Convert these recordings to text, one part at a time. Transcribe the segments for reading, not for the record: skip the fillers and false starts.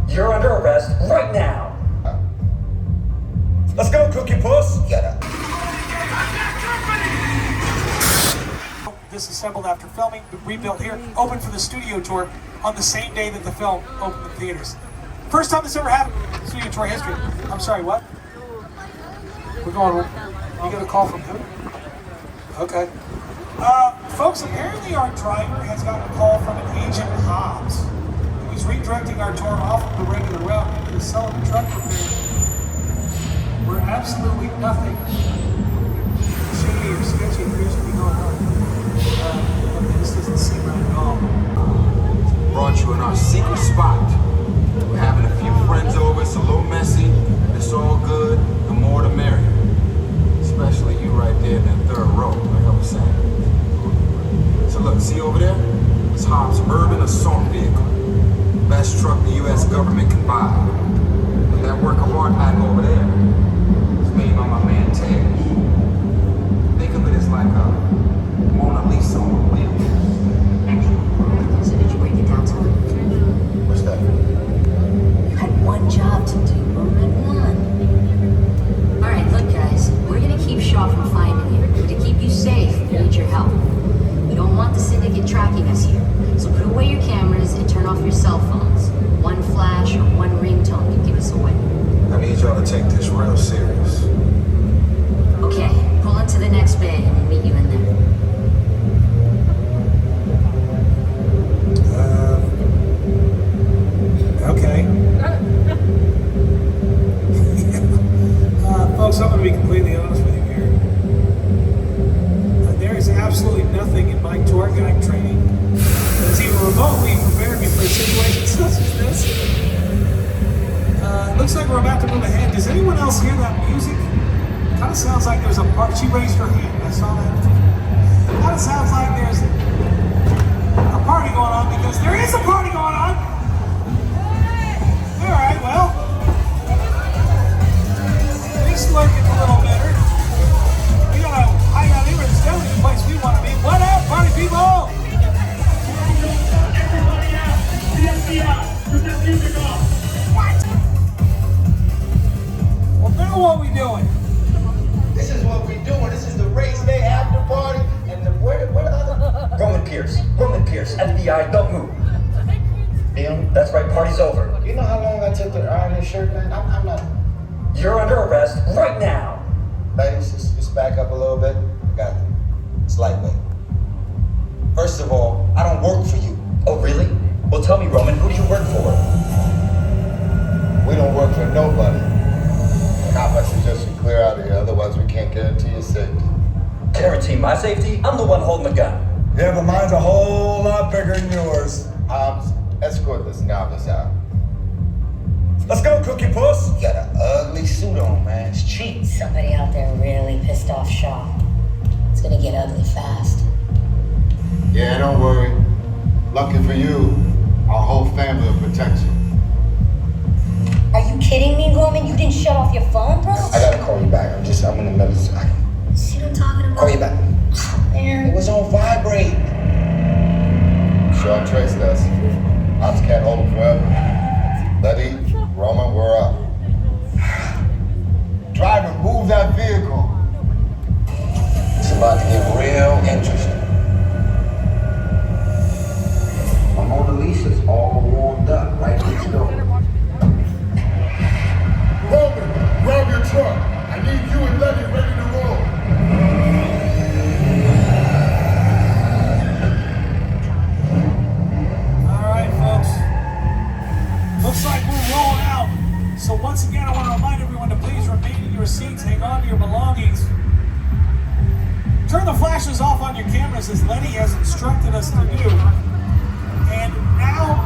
You're under arrest right now. Let's go, Cookie Puss. Get up. Disassembled after filming, rebuilt here, open for the studio tour on the same day that the film opened in theaters. First time this ever happened in studio tour history. I'm sorry, what? We're going, you got a call from who? Okay. Folks, apparently our driver has gotten a call from an Agent Hobbs, who is redirecting our tour off of the regular route into the Sullivan truck repair, where absolutely nothing shady or sketchy appears to be going on. This doesn't seem right at all. Brought you in our secret spot. We're having a few friends over. It's a little messy. It's all good. The more the merrier. Especially you right there in that third row, like I was saying. So look, see over there? It's Hobbs' urban assault vehicle. Best truck the U.S. government can buy. And that work of art pattern over there is made by my man Tej. Think of it as like a Mona Lisa on wheels. So did you break it down to him? What's that? You had one job to do, Roman. One. All right, look, guys. We're gonna keep Shaw from finding you. But to keep you safe, we need your help. We don't want the syndicate tracking us here. So put away your cameras and turn off your cell phones. One flash or one ringtone can give us away. I need y'all to take this real serious. Okay, pull into the next bay and we'll meet you in there. Okay. Folks, I'm going to be completely honest with you here. There is absolutely nothing in my tour guide training that has even remotely prepared me for a situation such as this. It looks like we're about to move ahead. Does anyone else hear that music? It kind of sounds like there's a party. She raised her hand. I saw that. It kind of sounds like there's a party going on, because there is a party going on. All right, well, things looking a little better. We gotta hang out here. It's definitely the place we want to be. What up, party people? Everybody out! The FBI! Turn that music off! What? Well, now what we doing? This is what we're doing. This is the race day after party. And where the other? Roman Pierce, FBI, don't move. Liam, that's right, party's over. You know how long I took to iron this shirt, man? I'm not. You're under arrest right now. Ladies, just back up a little bit. I got it. It's lightweight. First of all, I don't work for you. Oh, really? Well, tell me, Roman, who do you work for? We don't work for nobody. How much suggest you clear out of here, otherwise we can't guarantee your safety. Guarantee my safety? I'm the one holding the gun. Yeah, but mine's a whole lot bigger than yours. Escort this novice out. Let's go, Cookie Puss. You got an ugly suit on, man. It's cheap. Somebody out there really pissed off Shaw. It's gonna get ugly fast. Yeah, don't worry. Lucky for you, our whole family will protect you. Are you kidding me, Roman? You didn't shut off your phone, bro? I gotta call you back. I'm in the middle of See what I'm talking about? Call you back. Man. It was on vibrate. Shaw traced us. Ops can't hold him forever. Letty, Roman, we're up. Driver, move that vehicle. It's about to get real interesting. My Mona Lisa's all warmed up. Right, let's go. Roman, grab your truck. I need you and Letty ready to roll. Looks like we're rolling out. So once again, I want to remind everyone to please remain in your seats, hang on to your belongings. Turn the flashes off on your cameras as Letty has instructed us to do. And now,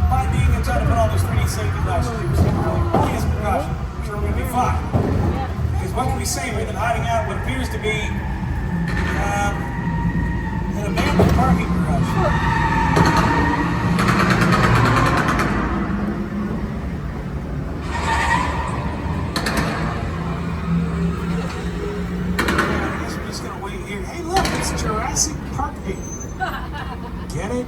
by being in time to put on those 3D safety glasses, you receive really as a precaution. I'm sure we're going to be fine. Because what can we say rather than hiding out what appears to be an abandoned parking garage? Jurassic Park thing. Get it?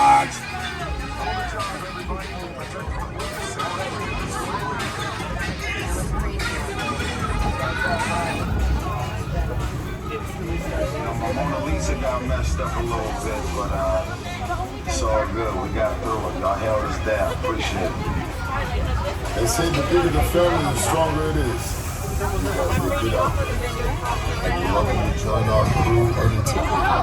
Supercharged! My Mona Lisa got messed up a little bit, but it's all good. We got through it. Y'all held us down. Appreciate it. They say the bigger the family, the stronger it is. You guys did good out there. And you're welcome to join our crew anytime.